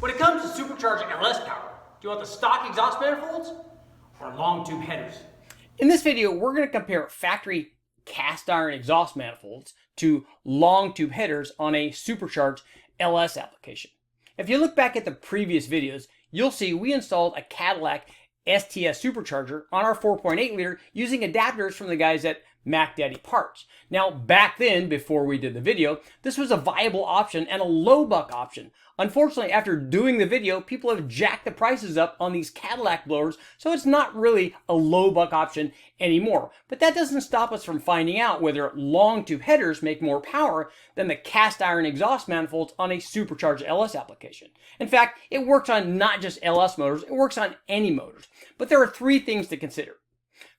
When it comes to supercharged LS power, do you want the stock exhaust manifolds or long tube headers? In this video, we're going to compare factory cast iron exhaust manifolds to long tube headers on a supercharged LS application. If you look back at the previous videos, you'll see we installed a CADILLAC STS supercharger on our 4.8 liter using adapters from the guys at Mac Daddy Parts. Now, back then, before we did the video, this was a viable option and a low buck option. Unfortunately, after doing the video, people have jacked the prices up on these CADILLAC blowers, so it's not really a low buck option anymore. But that doesn't stop us from finding out whether long tube headers make more power than the cast iron exhaust manifolds on a supercharged LS application. In fact, it works on not just LS motors, it works on any motors. But there are three things to consider.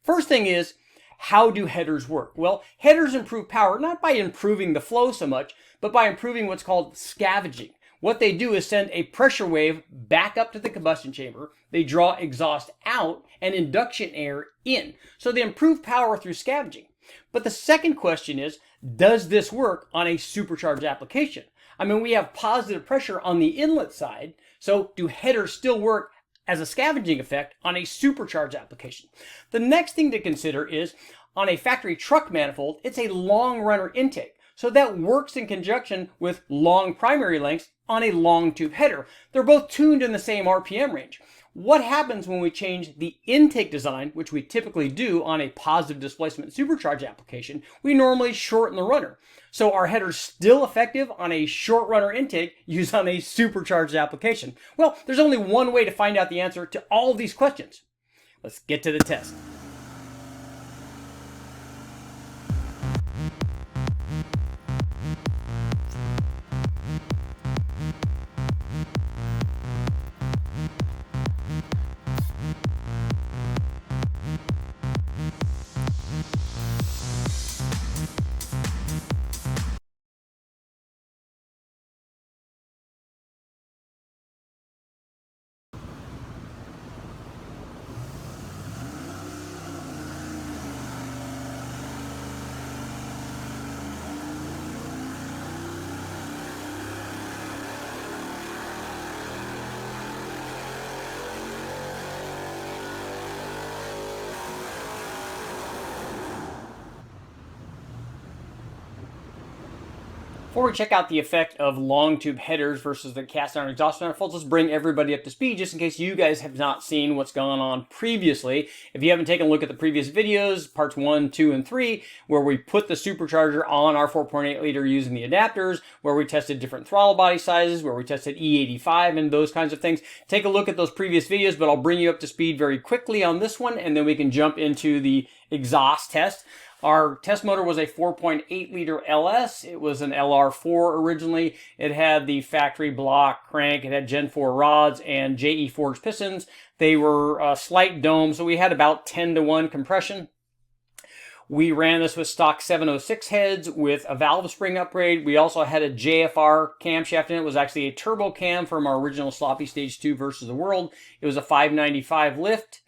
First thing is, how do headers work? Well, headers improve power not by improving the flow so much, but by improving what's called scavenging. What they do is send a pressure wave back up to the combustion chamber. They draw exhaust out and induction air in. So they improve power through scavenging. But the second question is, does this work on a supercharged application? I mean, we have positive pressure on the inlet side, so do headers still work as a scavenging effect on a supercharged application? The next thing to consider is, on a factory truck manifold, it's a long runner intake. So that works in conjunction with long primary lengths on a long tube header. They're both tuned in the same RPM range. What happens when we change the intake design, which we typically do on a positive displacement supercharged application? We normally shorten the runner. So are headers still effective on a short runner intake used on a supercharged application? Well, there's only one way to find out the answer to all of these questions. Let's get to the test. Before we check out the effect of long tube headers versus the cast iron exhaust manifolds, let's bring everybody up to speed just in case you guys have not seen what's gone on previously. If you haven't taken a look at the previous videos, parts 1, 2, and 3, where we put the supercharger on our 4.8 liter using the adapters, where we tested different throttle body sizes, where we tested E85 and those kinds of things, take a look at those previous videos, but I'll bring you up to speed very quickly on this one, and then we can jump into the exhaust test. Our test motor was a 4.8 liter LS. It was an LR4 originally. It had the factory block crank. It had Gen 4 rods and JE forged pistons. They were slight dome, so we had about 10-to-1 compression. We ran this with stock 706 heads with a valve spring upgrade. We also had a JFR camshaft in it. It was actually a turbo cam from our original sloppy stage 2 versus the world. It was a 595 lift,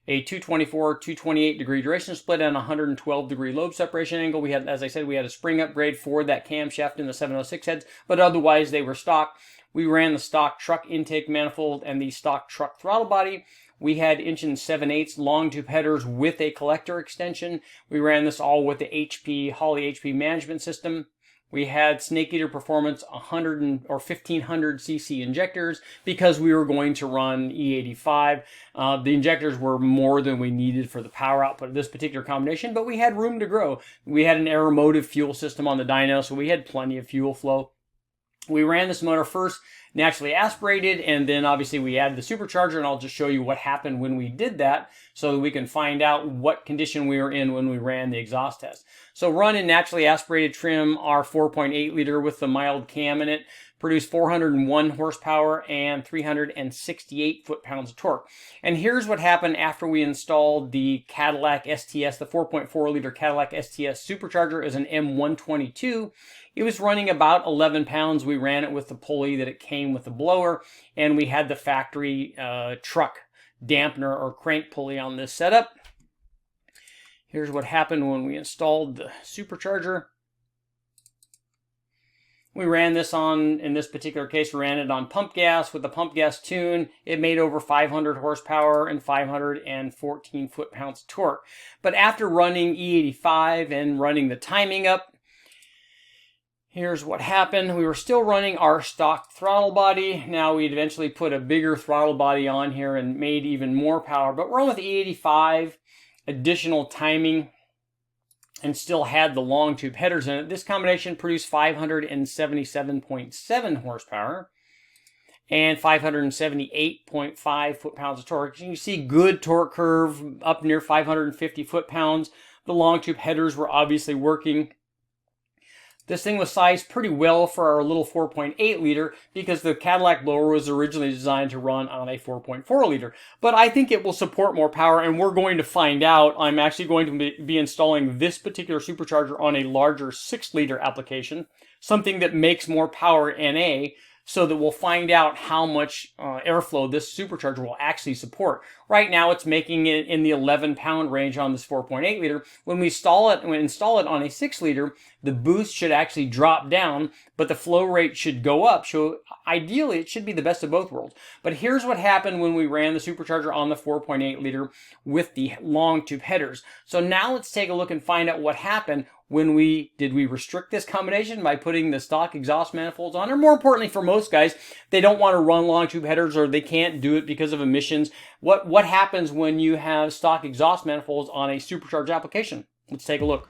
a 224, 228 degree duration split, and 112 degree lobe separation angle. We had, as I said, we had a spring upgrade for that camshaft in the 706 heads, but otherwise they were stock. We ran the stock truck intake manifold and the stock truck throttle body. We had 1.7/8 long tube headers with a collector extension. We ran this all with the Holley HP management system. We had Snake Eater Performance 100 or 1500 cc injectors because we were going to run E85. The injectors were more than we needed for the power output of this particular combination, but we had room to grow. We had an aeromotive fuel system on the dyno, so we had plenty of fuel flow. We ran this motor first naturally aspirated, and then obviously we added the supercharger, and I'll just show you what happened when we did that so that we can find out what condition we were in when we ran the exhaust test. So run in naturally aspirated trim, our 4.8 liter with the mild cam in it, produced 401 horsepower and 368 foot-pounds of torque. And here's what happened after we installed the CADILLAC STS, the 4.4 liter CADILLAC STS supercharger as an M122. It was running about 11 pounds. We ran it with the pulley that it came with the blower, and we had the factory truck dampener or crank pulley on this setup. Here's what happened when we installed the supercharger. We ran this on, in this particular case, we ran it on pump gas. With the pump gas tune, it made over 500 horsepower and 514 foot-pounds of torque. But after running E85 and running the timing up, here's what happened. We were still running our stock throttle body. Now we'd eventually put a bigger throttle body on here and made even more power. But run with E85, additional timing, and still had the long tube headers in it. This combination produced 577.7 horsepower and 578.5 foot-pounds of torque. You can see good torque curve up near 550 foot-pounds. The long tube headers were obviously working. This thing was sized pretty well for our little 4.8 liter because the Cadillac blower was originally designed to run on a 4.4 liter. But I think it will support more power, and we're going to find out. I'm actually going to be installing this particular supercharger on a larger 6 liter application, something that makes more power NA, so that we'll find out how much airflow this supercharger will actually support. Right now it's making it in the 11-pound range on this 4.8 liter. When we install it on a 6 liter, the boost should actually drop down, but the flow rate should go up. So ideally it should be the best of both worlds. But here's what happened when we ran the supercharger on the 4.8 liter with the long tube headers. So now let's take a look and find out what happened when did we restrict this combination by putting the stock exhaust manifolds on? Or more importantly for most guys, they don't want to run long tube headers or they can't do it because of emissions. What happens when you have stock exhaust manifolds on a supercharged application? Let's take a look.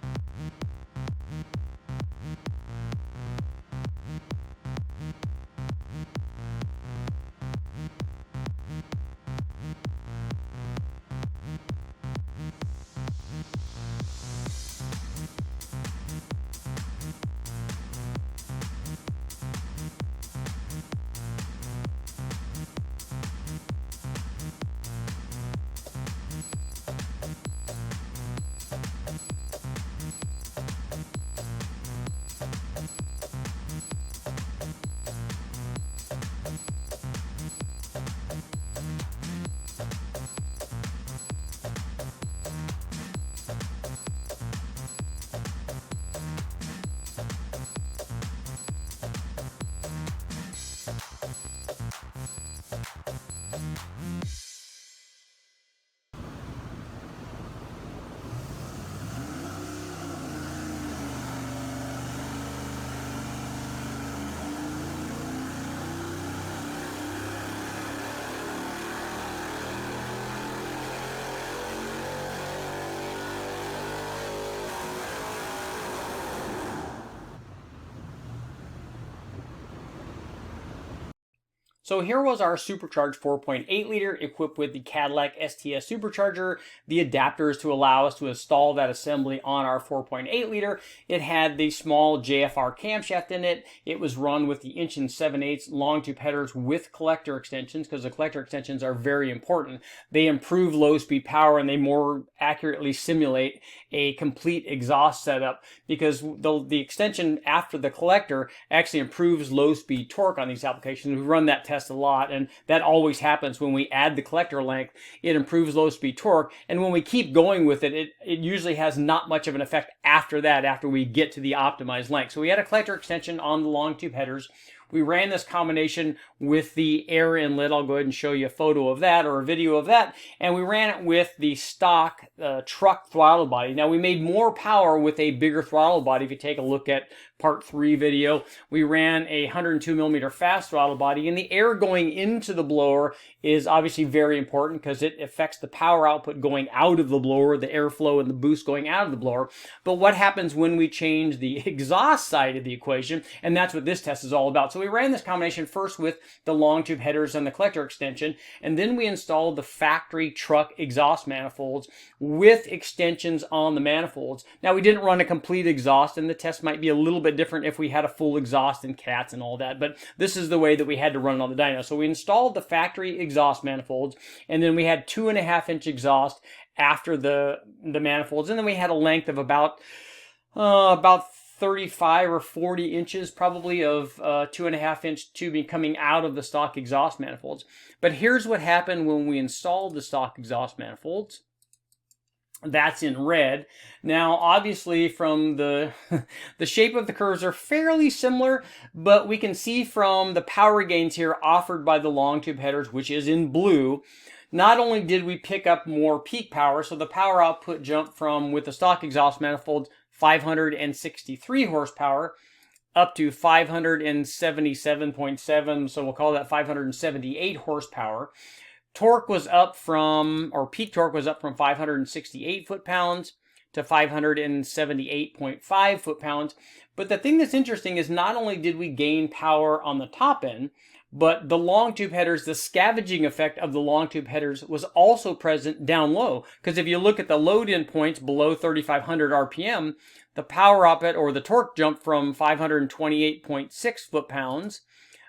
So here was our supercharged 4.8 liter equipped with the Cadillac STS supercharger, the adapters to allow us to install that assembly on our 4.8 liter. It had the small JFR camshaft in it. It was run with the 1 7/8 long tube headers with collector extensions, because the collector extensions are very important. They improve low speed power and they more accurately simulate a complete exhaust setup, because the extension after the collector actually improves low speed torque on these applications. We run that test a lot, and that always happens when we add the collector length. It improves low speed torque, and when we keep going with it, it usually has not much of an effect after that, after we get to the optimized length. So we had a collector extension on the long tube headers. We ran this combination with the air inlet. I'll go ahead and show you a photo of that or a video of that. And we ran it with the stock truck throttle body. Now, we made more power with a bigger throttle body. If you take a look at part 3 video, we ran a 102 millimeter fast throttle body, and the air going into the blower is obviously very important because it affects the power output going out of the blower, the airflow and the boost going out of the blower. But what happens when we change the exhaust side of the equation? And that's what this test is all about. So we ran this combination first with the long tube headers and the collector extension, and then we installed the factory truck exhaust manifolds with extensions on the manifolds. Now, we didn't run a complete exhaust, and the test might be a little bit different if we had a full exhaust and cats and all that, but this is the way that we had to run it on the dyno. So we installed the factory exhaust manifolds, and then we had 2.5-inch exhaust after the manifolds, and then we had a length of about 35 or 40 inches probably of 2.5-inch tubing coming out of the stock exhaust manifolds. But here's what happened when we installed the stock exhaust manifolds. That's in red. Now, obviously, from the the shape of the curves are fairly similar, but we can see from the power gains here offered by the long tube headers, which is in blue, not only did we pick up more peak power, so the power output jumped from, with the stock exhaust manifold, 563 horsepower up to 577.7, so we'll call that 578 horsepower. Torque was up from, or peak torque was up from 568 foot-pounds to 578.5 foot-pounds. But the thing that's interesting is not only did we gain power on the top end, but the long tube headers, the scavenging effect of the long tube headers was also present down low. Because if you look at the load in points below 3,500 RPM, the power output or the torque jumped from 528.6 foot-pounds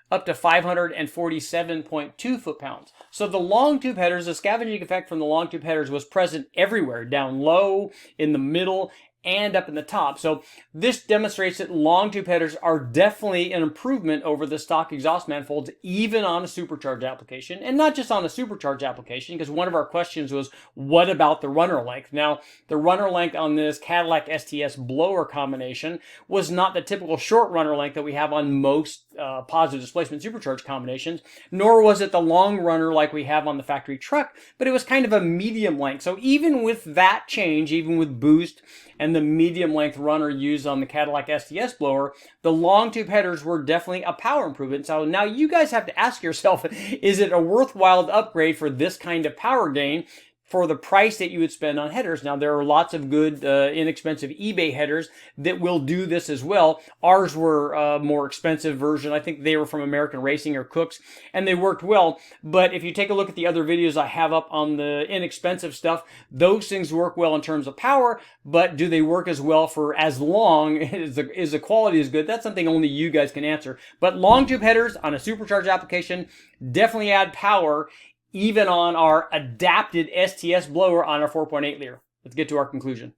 up to 547.2 foot-pounds. So the long tube headers, the scavenging effect from the long tube headers was present everywhere, down low, in the middle, and up in the top. So this demonstrates that long tube headers are definitely an improvement over the stock exhaust manifolds, even on a supercharged application. And not just on a supercharged application, because one of our questions was, what about the runner length? Now, the runner length on this Cadillac STS blower combination was not the typical short runner length that we have on most positive displacement supercharged combinations, nor was it the long runner like we have on the factory truck, but it was kind of a medium length. So even with that change, even with boost and the medium length runner used on the Cadillac STS blower, the long tube headers were definitely a power improvement. So now you guys have to ask yourself, is it a worthwhile upgrade for this kind of power gain for the price that you would spend on headers? Now, there are lots of good, inexpensive eBay headers that will do this as well. Ours were a more expensive version. I think they were from American Racing or Cooks, and they worked well. But if you take a look at the other videos I have up on the inexpensive stuff, those things work well in terms of power, but do they work as well for as long? Is the quality as good? That's something only you guys can answer. But long tube headers on a supercharged application definitely add power, even on our adapted STS blower on our 4.8 liter. Let's get to our conclusion.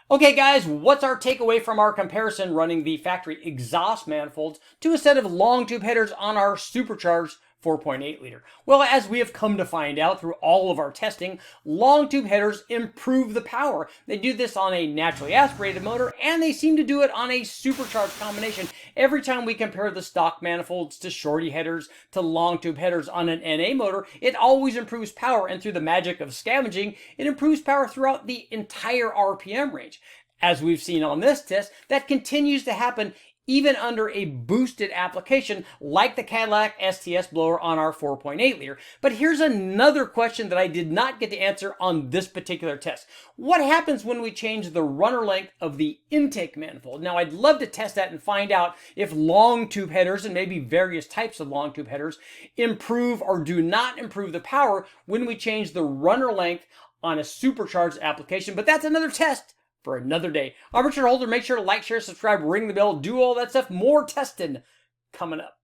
Okay guys, what's our takeaway from our comparison running the factory exhaust manifolds to a set of long tube headers on our supercharged 4.8 liter? Well, as we have come to find out through all of our testing, long tube headers improve the power. They do this on a naturally aspirated motor, and they seem to do it on a supercharged combination. Every time we compare the stock manifolds to shorty headers to long tube headers on an NA motor, it always improves power, and through the magic of scavenging, it improves power throughout the entire RPM range. As we've seen on this test, that continues to happen even under a boosted application like the Cadillac STS blower on our 4.8 liter. But here's another question that I did not get to answer on this particular test. What happens when we change the runner length of the intake manifold? Now, I'd love to test that and find out if long tube headers, and maybe various types of long tube headers, improve or do not improve the power when we change the runner length on a supercharged application. But that's another test for another day. I'm Richard Holder. Make sure to like, share, subscribe, ring the bell, do all that stuff. More testing coming up.